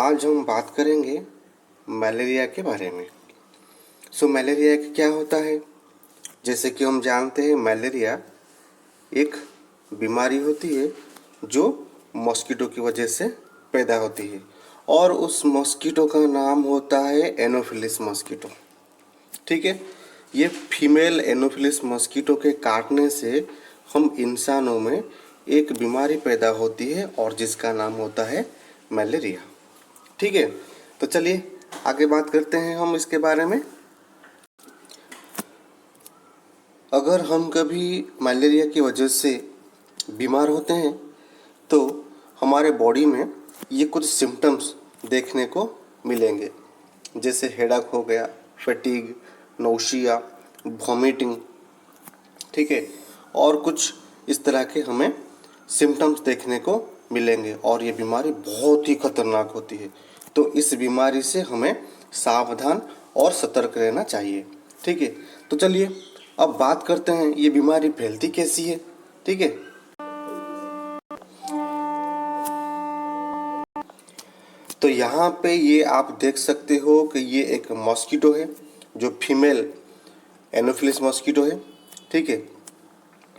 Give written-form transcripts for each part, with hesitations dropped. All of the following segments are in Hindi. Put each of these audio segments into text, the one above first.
आज हम बात करेंगे मलेरिया के बारे में। मलेरिया क्या होता है? जैसे कि हम जानते हैं मलेरिया एक बीमारी होती है जो मॉस्किटो की वजह से पैदा होती है और उस मॉस्किटो का नाम होता है एनोफिलिस मॉस्किटो। ठीक है, ये फीमेल एनोफिलिस मॉस्किटो के काटने से हम इंसानों में एक बीमारी पैदा होती है और जिसका नाम होता है मलेरिया। ठीक है, तो चलिए आगे बात करते हैं हम इसके बारे में। अगर हम कभी मलेरिया की वजह से बीमार होते हैं तो हमारे बॉडी में ये कुछ सिम्टम्स देखने को मिलेंगे, जैसे हेडेक हो गया, फटीग, नौशिया, वॉमिटिंग। ठीक है, और कुछ इस तरह के हमें सिम्टम्स देखने को मिलेंगे और ये बीमारी बहुत ही खतरनाक होती है। तो इस बीमारी से हमें सावधान और सतर्क रहना चाहिए। ठीक है, तो चलिए अब बात करते हैं ये बीमारी फैलती कैसी है। ठीक है, तो यहाँ पे ये आप देख सकते हो कि ये एक मॉस्किटो है जो फीमेल एनोफिलिस मॉस्किटो है। ठीक है,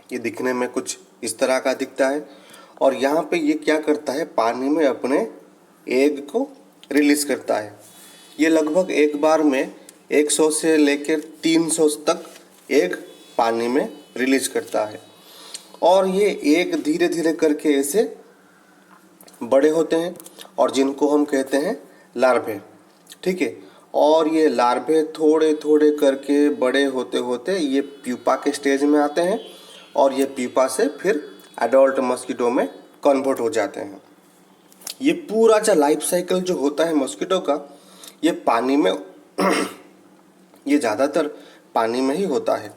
ये दिखने में कुछ इस तरह का दिखता है और यहाँ पे ये क्या करता है, पानी में अपने एग को रिलीज करता है। ये लगभग एक बार में 100 से लेकर 300 तक एग पानी में रिलीज करता है और ये एग धीरे धीरे करके ऐसे बड़े होते हैं और जिनको हम कहते हैं लार्वे। ठीक है, और ये लार्वे थोड़े थोड़े करके बड़े होते होते ये प्यूपा के स्टेज में आते हैं और ये प्यूपा से फिर एडल्ट मॉस्किटो में कन्वर्ट हो जाते हैं। ये पूरा जो लाइफ साइकिल जो होता है मॉस्किटो का, ये पानी में ये ज़्यादातर पानी में ही होता है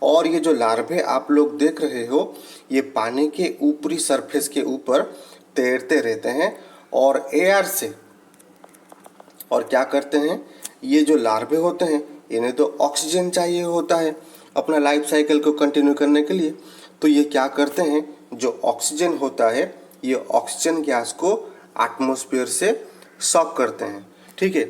और ये जो लार्वे आप लोग देख रहे हो ये पानी के ऊपरी सरफेस के ऊपर तैरते रहते हैं और एयर से, और क्या करते हैं, ये जो लार्वे होते हैं इन्हें तो ऑक्सीजन चाहिए होता है अपना लाइफ साइकिल को कंटिन्यू करने के लिए। तो ये क्या करते हैं, जो ऑक्सीजन होता है ये ऑक्सीजन गैस को एटमॉस्फेयर से सॉक करते हैं। ठीक है,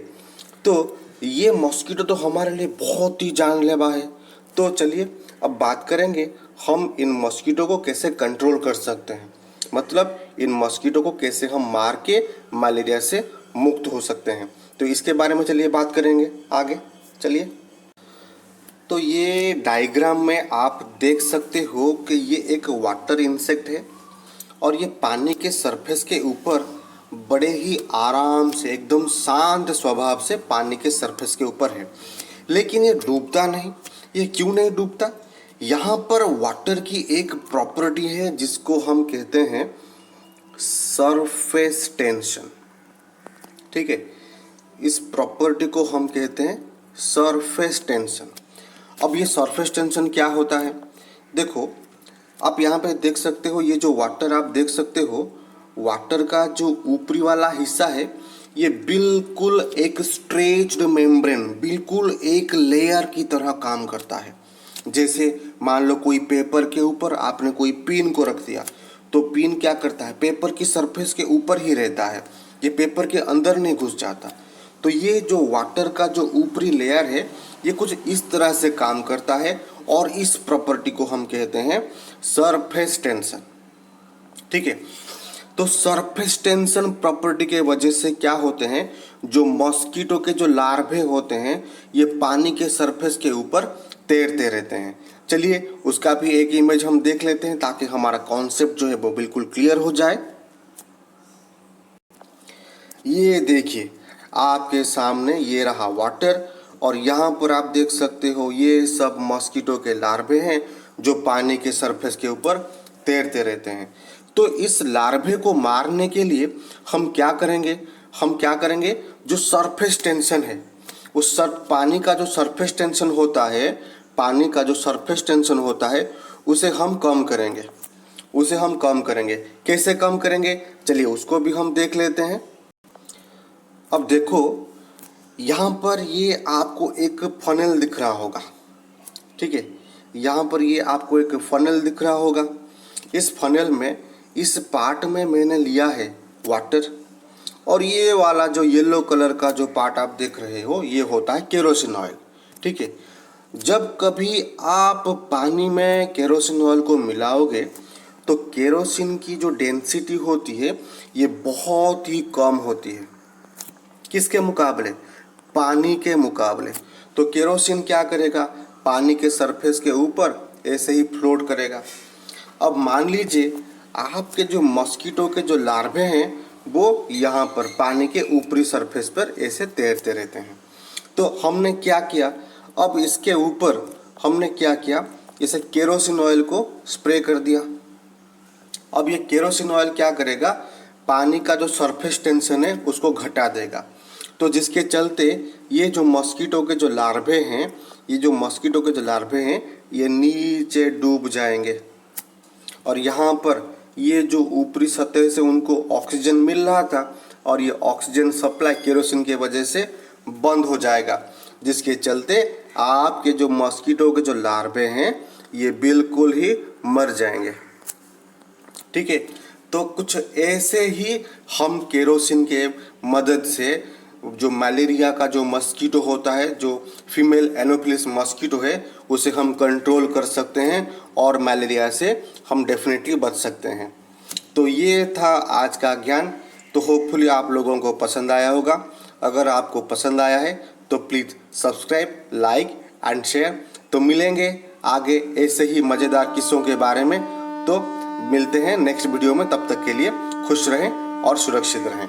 तो ये मॉस्किटो तो हमारे लिए बहुत ही जानलेवा है। तो चलिए अब बात करेंगे हम इन मॉस्किटो को कैसे कंट्रोल कर सकते हैं, मतलब इन मॉस्किटो को कैसे हम मार के मलेरिया से मुक्त हो सकते हैं। तो इसके बारे में चलिए बात करेंगे आगे। चलिए, तो ये डायग्राम में आप देख सकते हो कि ये एक वाटर इंसेक्ट है और ये पानी के सरफेस के ऊपर बड़े ही आराम से एकदम शांत स्वभाव से पानी के सरफेस के ऊपर है, लेकिन ये डूबता नहीं। ये क्यों नहीं डूबता? यहाँ पर वाटर की एक प्रॉपर्टी है जिसको हम कहते हैं सरफेस टेंशन। ठीक है, इस प्रॉपर्टी को हम कहते हैं सरफेस टेंशन। अब ये सरफेस टेंशन क्या होता है, देखो आप यहाँ पे देख सकते हो, ये जो वाटर आप देख सकते हो, वाटर का जो ऊपरी वाला हिस्सा है ये बिल्कुल एक स्ट्रेच्ड मेम्ब्रेन, बिल्कुल एक लेयर की तरह काम करता है। जैसे मान लो कोई पेपर के ऊपर आपने कोई पिन को रख दिया तो पिन क्या करता है, पेपर की सरफेस के ऊपर ही रहता है, ये पेपर के अंदर नहीं घुस जाता। तो ये जो वाटर का जो ऊपरी लेयर है ये कुछ इस तरह से काम करता है और इस प्रॉपर्टी को हम कहते हैं सरफेस टेंशन। ठीक है, तो सरफेस टेंशन प्रॉपर्टी के वजह से क्या होते हैं, जो मॉस्किटो के जो लार्वे होते हैं ये पानी के सरफेस के ऊपर तैरते रहते हैं। चलिए उसका भी एक इमेज हम देख लेते हैं ताकि हमारा कॉन्सेप्ट जो है वो बिल्कुल क्लियर हो जाए। ये देखिए आपके सामने ये रहा वाटर और यहाँ पर आप देख सकते हो ये सब मॉस्किटो के लार्वे हैं जो पानी के सरफेस के ऊपर तैरते रहते हैं। तो इस लार्वे को मारने के लिए हम क्या करेंगे, जो सरफेस टेंशन है उस पानी का जो सरफेस टेंशन होता है, पानी का जो सरफेस टेंशन होता है उसे हम कम करेंगे। कैसे कम करेंगे, चलिए उसको भी हम देख लेते हैं। अब देखो यहाँ पर ये आपको एक फनल दिख रहा होगा। ठीक है, यहाँ पर ये आपको एक फनल दिख रहा होगा। इस फनल में इस पार्ट में मैंने लिया है वाटर और ये वाला जो येलो कलर का जो पार्ट आप देख रहे हो ये होता है केरोसिन ऑयल। ठीक है, जब कभी आप पानी में केरोसिन ऑयल को मिलाओगे तो केरोसिन की जो डेंसिटी होती है ये बहुत ही कम होती है। किसके मुकाबले? पानी के मुकाबले। तो केरोसिन क्या करेगा? पानी के सरफेस के ऊपर ऐसे ही फ्लोट करेगा। अब मान लीजिए आपके जो मॉस्किटो के जो लार्वे हैं वो यहाँ पर पानी के ऊपरी सरफेस पर ऐसे तैरते रहते हैं। तो हमने क्या किया, अब इसके ऊपर हमने क्या किया, इसे केरोसिन ऑयल को स्प्रे कर दिया। अब ये केरोसिन ऑयल क्या करेगा? पानी का जो सरफेस टेंशन है उसको घटा देगा। तो जिसके चलते ये जो मॉस्किटो के जो लार्वे हैं, ये नीचे डूब जाएंगे और यहाँ पर ये जो ऊपरी सतह से उनको ऑक्सीजन मिल रहा था और ये ऑक्सीजन सप्लाई केरोसिन के वजह से बंद हो जाएगा, जिसके चलते आपके जो मॉस्किटो के जो लार्वे हैं ये बिल्कुल ही मर जाएंगे। ठीक है, तो कुछ ऐसे ही हम केरोसिन के मदद से जो मलेरिया का जो मस्कीटो होता है, जो फीमेल एनोफिलिस मस्कीटो है, उसे हम कंट्रोल कर सकते हैं और मलेरिया से हम डेफिनेटली बच सकते हैं। तो ये था आज का ज्ञान। तो होपफुली आप लोगों को पसंद आया होगा। अगर आपको पसंद आया है तो please subscribe, like and share. तो मिलेंगे आगे ऐसे ही मज़ेदार किस्सों के बारे में। तो मिलते हैं नेक्स्ट वीडियो में, तब तक के लिए खुश रहें और सुरक्षित रहें।